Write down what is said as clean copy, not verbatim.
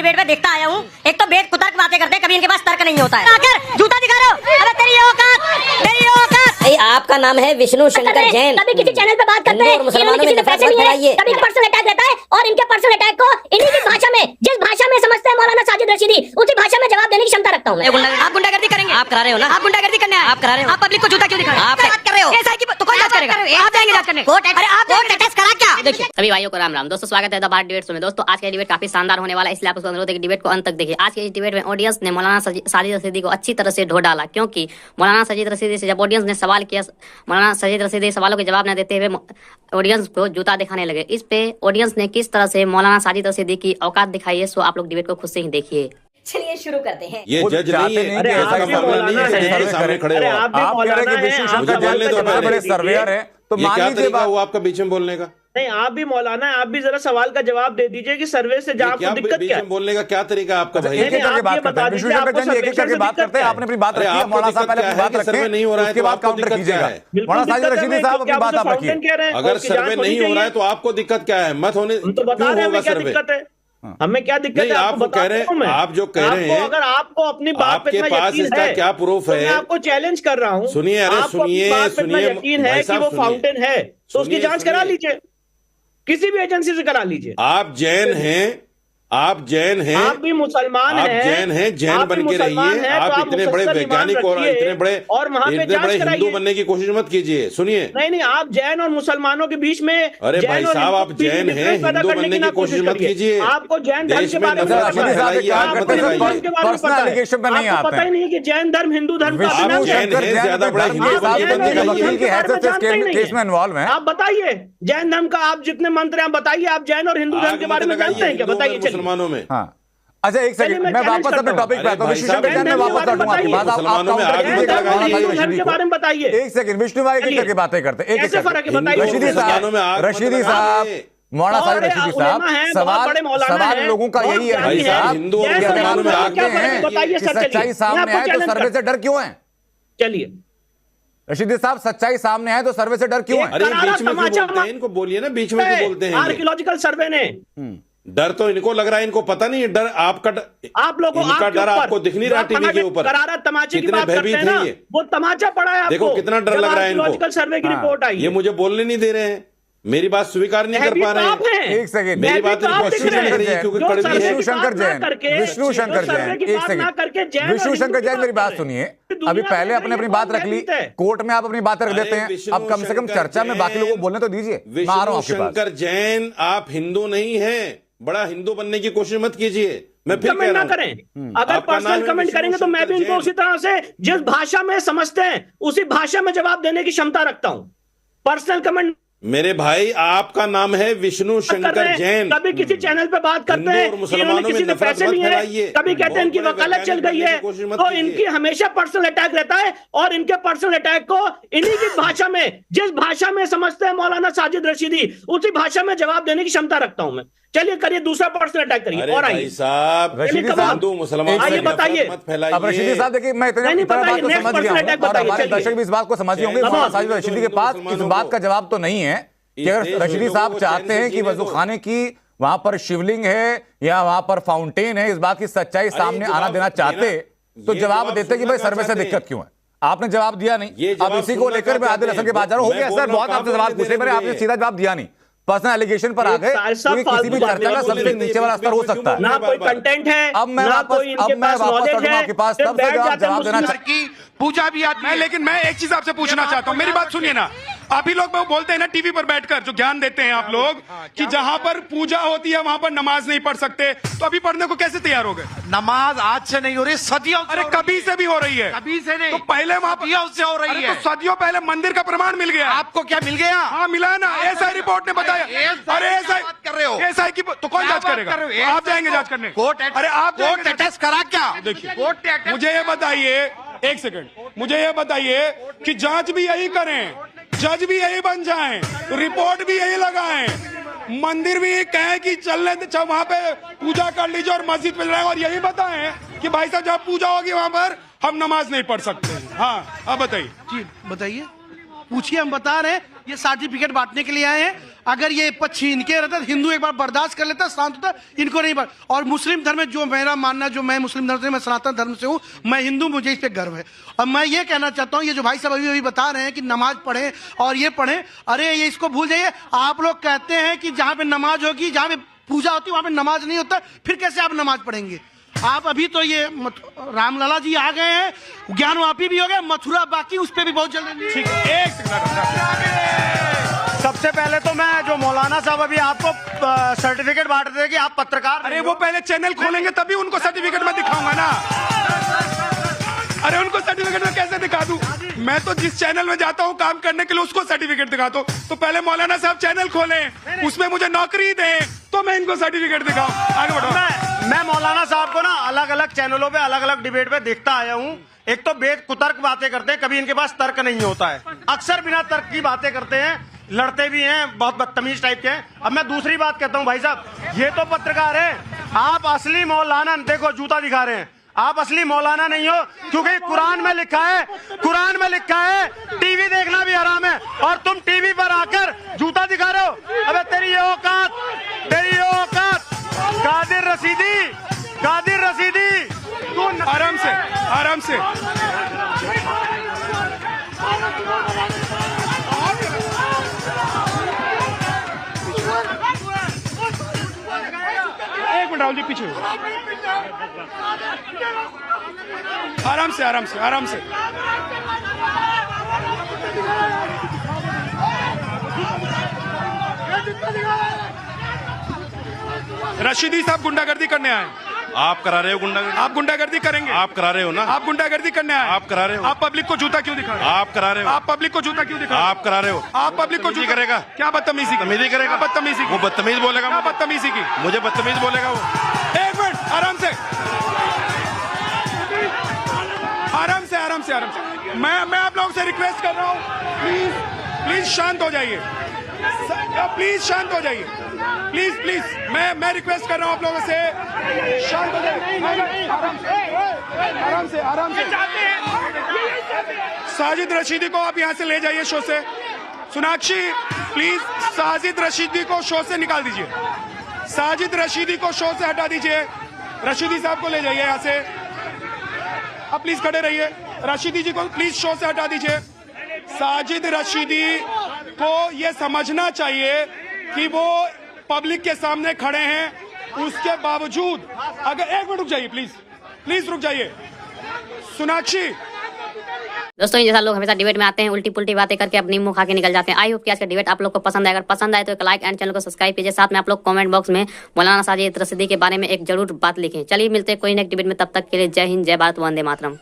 Debate में देखता आया हूँ। एक तो बेद कुतर्क बातें करते हैं, कभी इनके पास तर्क नहीं होता है। आकर जूता दिखा रहे हो, अरे तेरी औकात, तेरी औकात। आपका नाम है विष्णु शंकर जैन। कभी किसी चैनल पे बात करते हैं, मुसलमानों में पैसे नहीं है, कभी पर्सनल अटैक रहता है और इनके पर्सनल अटैक को इन्हीं की भाषा में, जिस भाषा में समझते हैं मौलाना साजिद रशीदी, उसी भाषा में जवाब देने की क्षमता रखता हूँ मैं। आप गुंडागर्दी करेंगे, आप करा रहे हो ना? आप गुंडागर्दी करने आए, आप करा रहे हो? आप पब्लिक को जूता क्यों दिखा रहे हो? आप बात कर रहे हो? एसआई की तो कौन जांच करेगा? आप जाएंगे जांच करने? अरे आप कोर्ट अटैच करा क्या? देखिए सभी भाइयों को राम राम। दोस्तों स्वागत है द भारत डिबेट्स में। दोस्तों आज का डिबेट काफी शानदार होने वाला है, इसलिए आपको अनुरोध है कि डिबेट को अंत तक देखिए। आज के इस डिबेट में ऑडियंस ने मौलाना साजिद रशीदी को अच्छी तरह से ढो डाला, क्योंकि मौलाना साजिद रशीदी से जब ऑडियंस ने सवाल किया, मौलाना साजिद रशीदी सवालों के जवाब न देते हुए ऑडियंस को जूता दिखाने लगे। इस पे ऑडियंस ने किस तरह से मौलाना साजिद रशीदी की औकात दिखाई है, सो आप लोग डिबेट को खुद से ही देखिए। चलिए शुरू करते हैं। ये जज नहीं है, अरे ऐसा मामला नहीं है, जज के सामने खड़े हो आप कह रहे हैं कि विष्णु शंकर जैन तो बड़े बड़े सर्वेयर हैं, तो ये मान क्या लीजिए तरीका हुआ आपका बीच में बोलने का? नहीं, आप भी मौलाना है, आप भी जरा सवाल का जवाब दे दीजिए कि सर्वे से जहाँ आपको दिक्कत बीच क्या है? में बोलने का क्या तरीका आपका भाई? एक एक करके बात करते हैं। विष्णु शंकर जैन एक एक करके बात करते हैं। आपने अपनी बात रखी है, मौलाना साहब पहले अपनी बात रखें, नहीं हो रहा है उसके तो बाद आपको काउंटर दिक्कत क्या कीजिएगा। है? मौलाना साजिद रशीदी साहब अपनी बात आप रखिए। अगर सर्वे नहीं हो रहा है तो आपको दिक्कत क्या है? मत होने तो बता रहे हैं क्या दिक्कत है, हमें क्या दिक्कत है आपको कह रहे हैं, आप जो कह रहे हैं, अगर आपको अपनी बात पे आपके इतना पास यकीन इसका है, क्या प्रूफ है? मैं आपको चैलेंज कर रहा हूँ। सुनिए, अरे आपको अपनी सुनिए, बात पे इतना सुनिए, यकीन है भाई कि साहब वो सुनिए। फाउंटेन है, तो उसकी सुनिए, जांच करा लीजिए, किसी भी एजेंसी से करा लीजिए। आप जैन हैं, आप जैन हैं, आप भी मुसलमान आप हैं, जैन हैं, जैन आप भी बन के मुसलमान रहिए। हैं, तो आप इतने बड़े मुसलसल वैज्ञानिक ईमान और रखिए इतने बड़े और वहाँ पे इतने जांच बड़े हिंदू कराइए। बनने की कोशिश मत कीजिए। सुनिए, नहीं, आप जैन और मुसलमानों के बीच में, अरे भाई साहब, आप जैन हैं, हिंदू बनने की कोशिश मत कीजिए। आपको जैन धर्म देश के में बारे में नफरत पता है, फैलाइए, आग मत आपको हिंदू लगाइए। धर्म के बारे में पर्सनल पता है, एलिगेशन पे नहीं आपको आते पता ही नहीं है कि जैन धर्म हिंदू धर्म का आप अभिन्न जैन है। हैं, ज्यादा बड़ा हिंदू बन के वकील रहिए। की हैसियत से केस में इन्वॉल्व हैं। आप बताइए, जैन धर्म का आप जितने मंत्र हैं बताइए, आप जैन और हिंदू धर्म के बारे में जानते हैं क्या? बताइए। मुसलमानों में हाँ, अच्छा एक सेकंड, मैं वापस अपने टॉपिक पे आता हूँ। विष्णु शंकर जैन में वापस लौटूंगा आपकी बात। आप के बारे में बताइए। एक सेकंड, विष्णु भाई एक करके बातें करते हैं। कैसे फर्क है बताइए। रशीदी साहब, मौलाना साजिद रशीदी साहब, सवाल लोगों का यही है भाई साहब, हिंदू और मुसलमानों में आग कि सच्चाई सामने आए तो सर्वे से डर क्यों है? चलिए रशीदी साहब, सच्चाई सामने आए तो सर्वे से डर क्यों है? अरे बीच में क्यों बोलते हैं? इनको बोलिए ना, बीच में क्यों बोलते हैं? आर्कियोलॉजिकल सर्वे ने डर तो इनको लग रहा है, इनको पता नहीं है डर आपका, आप लोगों इनका डर आपको दिख नहीं रहा टीवी के ऊपर। करारा तमाचे की कितने बात करते भयभीत हैं ना, हैं ये। वो तमाचा पड़ा है आपको। देखो कितना डर लग रहा है इनको। सर्वे की रिपोर्ट आई, ये मुझे बोलने नहीं दे रहे हैं, मेरी बात स्वीकार नहीं कर पा रहे हैं। एक सेकंड, मेरी बात इनको अच्छी नहीं लग रही है क्योंकि कड़वी है। विष्णु शंकर जैन, विष्णु शंकर जैन, एक सेकंड, विष्णु शंकर जैन मेरी बात सुनिए। अभी पहले आपने अपनी बात रख ली, कोर्ट में आप अपनी बात रख देते हैं, अब कम से कम चर्चा में बाकी लोगों को बोलने तो दीजिए। मैं आ रहा हूं आपके पास। शंकर जैन, आप हिंदू नहीं हैं, बड़ा हिंदू बनने की कोशिश मत कीजिए। मैं फिर कह रहा हूं, करें अगर पर्सनल कमेंट करेंगे तो मैं भी इनको उसी तरह से, जिस भाषा में समझते हैं उसी भाषा में जवाब देने की क्षमता रखता हूं। पर्सनल कमेंट मेरे भाई, आपका नाम है विष्णु शंकर जैन। कभी किसी चैनल पे बात करते हैं कि इन्होंने किसी से पैसे लिए हैं, कभी कहते हैं इनकी वकालत चल गई है, तो इनकी हमेशा पर्सनल अटैक रहता है और इनके पर्सनल अटैक को इन्हीं की भाषा में, जिस भाषा में समझते हैं मौलाना साजिद रशीदी, उसी भाषा में जवाब देने की क्षमता रखता हूं मैं। चलिए करिए, दूसरा पर्सनल अटैक करिए। और आइए साहब, रशीदी साहब, हिंदू मुसलमान आइए बताइए। अब रशीदी साहब देखिए, मैं इतनी बात तो समझ गया हूं और हमारे दर्शक भी इस बात को समझ गए होंगे। मौलाना साजिद रशीदी के पास इस बात का जवाब तो नहीं है कि अगर रशीदी साहब चाहते हैं कि वजू खाने की वहां पर शिवलिंग है या वहां पर फाउंटेन है, इस बात की सच्चाई सामने आना देना चाहते तो जवाब देते कि भाई सर्वे से दिक्कत क्यों है। आपने जवाब दिया नहीं। अब इसी को लेकर मैं आदिल हसन के पास जा रहा हूं। हो गया सर, बहुत आपसे सवाल पूछे मैंने, आपने सीधा जवाब दिया नहीं, पर्सनल एलिगेशन पर आ गए। किसी भी चर्चा का सबसे नीचे वाला स्तर हो सकता है। ना कोई कंटेंट है, अब मैं वापस लौटूंगा आपके पास, तब से जवाब देना की पूजा भी आती है। लेकिन मैं एक चीज आपसे पूछना चाहता हूँ, मेरी बात सुनिए ना। अभी लोग बोलते हैं ना टीवी पर बैठकर, जो ज्ञान देते हैं आप लोग, कि जहां पर पूजा होती है वहां पर नमाज नहीं पढ़ सकते, तो अभी पढ़ने को कैसे तैयार हो गए? नमाज आज से नहीं हो रही, सदियों से। अरे कभी से भी हो रही है। कभी से नहीं, तो पहले वहां से हो रही है। तो सदियों पहले मंदिर का प्रमाण मिल गया। आपको क्या मिल गया? हाँ मिला ना, एसआई रिपोर्ट ने बताया। अरे एसआई कर रहे हो, एसआई की तो कौन जांच करेगा? आप जाएंगे जांच करने? अरे आप कोर्ट अटैच करा क्या? देखिए, मुझे ये बताइए, एक सेकंड, मुझे ये बताइए कि जांच भी यही करें, जज भी यही बन जाएं, रिपोर्ट भी यही लगाएं, मंदिर भी कहें कि चलने वहां पे पूजा कर लीजिए और मस्जिद पे जाएं, और यही बताएं कि भाई साहब जब पूजा होगी वहां पर हम नमाज नहीं पढ़ सकते। हाँ अब बताइए। जी बताइए। पूछिए, हम बता रहे हैं ये सर्टिफिकेट बांटने के लिए आए हैं। अगर ये पद छीन के रहता, हिंदू एक बार बर्दाश्त कर लेता, शांत होता, इनको नहीं और मुस्लिम धर्म में जो मेरा मानना, जो मैं मुस्लिम धर्म से, मैं सनातन धर्म से हूँ, मैं हिंदू, मुझे इस पे गर्व है। और मैं ये कहना चाहता हूँ, ये जो भाई साहब अभी बता रहे हैं कि नमाज पढ़े और ये पढ़े, अरे ये इसको भूल जाइए। आप लोग कहते हैं कि जहाँ पे नमाज होगी, जहाँ पे पूजा होती है, वहां पे नमाज नहीं होता, फिर कैसे आप नमाज पढ़ेंगे? आप अभी तो ये रामलला जी आ गए हैं, ज्ञानवापी भी हो गए, मथुरा बाकी, उस पर भी बहुत जल्दी। ठीक है, एक सबसे पहले तो मैं जो मौलाना साहब अभी आपको सर्टिफिकेट बांट रहे थे कि आप पत्रकार, अरे वो पहले चैनल खोलेंगे तभी उनको सर्टिफिकेट में दिखाऊंगा ना। अरे उनको सर्टिफिकेट में कैसे दिखा दूं? मैं तो जिस चैनल में जाता हूं काम करने के लिए उसको सर्टिफिकेट दिखाता हूं। तो पहले मौलाना साहब चैनल खोलें, उसमें मुझे नौकरी दें, तो मैं इनको सर्टिफिकेट दिखाऊं। आगे बढ़ो। मैं मौलाना साहब को ना अलग अलग चैनलों पे, अलग अलग डिबेट पे देखता आया हूं। एक तो बेद कुतर्क बातें करते हैं, कभी इनके पास तर्क नहीं होता है, अक्सर बिना तर्क की बातें करते हैं, लड़ते भी हैं, बहुत बदतमीज टाइप के हैं। अब मैं दूसरी बात कहता हूं, भाई साहब ये तो पत्रकार है, आप असली मौलाना, देखो जूता दिखा रहे हैं, आप असली मौलाना नहीं हो, क्योंकि कुरान में लिखा है, कुरान में लिखा है टीवी देखना भी हराम है, और तुम टीवी पर आकर जूता दिखा रहे हो। अबे तेरी ये औकात, तेरी ये औकात। कादिर रशीदी, कादिर रशीदी, तू आराम से, आराम से। एक मिनट राहुल जी, पीछे आराम से, आराम से, आराम से। रशीदी साहब गुंडागर्दी करने आए। आप करा रहे हो गुंडागर्दी? आप गुंडागर्दी करेंगे? आप करा रहे हो ना? आप गुंडागर्दी करने आए? आप करा रहे हो? आप पब्लिक को जूता क्यों दिखा रहे हो? आप करा रहे हो? आप पब्लिक को जूता क्यों दिखा रहे हो? आप करा रहे हो? आप पब्लिक को जूता करेगा? क्या बदतमीजी? बदतमीजी करेगा? बदतमीजी वो बदतमीज बोलेगा? क्या बदतमीजी की? मुझे बदतमीज बोलेगा वो? एक मिनट, आराम से, आराम से, आराम से, आराम से। मैं आप लोगों से रिक्वेस्ट कर रहा हूँ, प्लीज प्लीज शांत हो जाइए, प्लीज शांत हो जाइए, प्लीज प्लीज। मैं रिक्वेस्ट कर रहा हूँ आप लोगों से, शांत हो जाइए, आराम से, आराम से। साजिद रशीदी को आप यहाँ से ले जाइए शो से। सोनाक्षी प्लीज साजिद रशीदी को शो से निकाल दीजिए, साजिद रशीदी को शो से हटा दीजिए। रशीदी साहब को ले जाइए यहाँ से, आप प्लीज खड़े रहिए। रशीदी जी को प्लीज शो से हटा दीजिए। साजिद रशीदी को ये समझना चाहिए कि वो पब्लिक के सामने खड़े हैं, उसके बावजूद अगर, एक मिनट रुक जाइए प्लीज, प्लीज रुक जाइए। सोनाक्षी। दोस्तों जैसा लोग हमेशा डिबेट में आते हैं, उल्टी पुल्टी बातें करके अपनी मुंह खा के निकल जाते हैं। आई होप कि आज का डिबेट आप लोग को पसंद आए। अगर पसंद आए तो एक लाइक एंड चैनल को सब्सक्राइब कीजिए। साथ में आप लोग कमेंट बॉक्स में मौलाना साजिद रशीदी के बारे में एक जरूर बात लिखें। चलिए मिलते हैं कोई नेक्स्ट डिबेट में, तब तक के लिए जय हिंद, जय भारत, वंदे मातरम।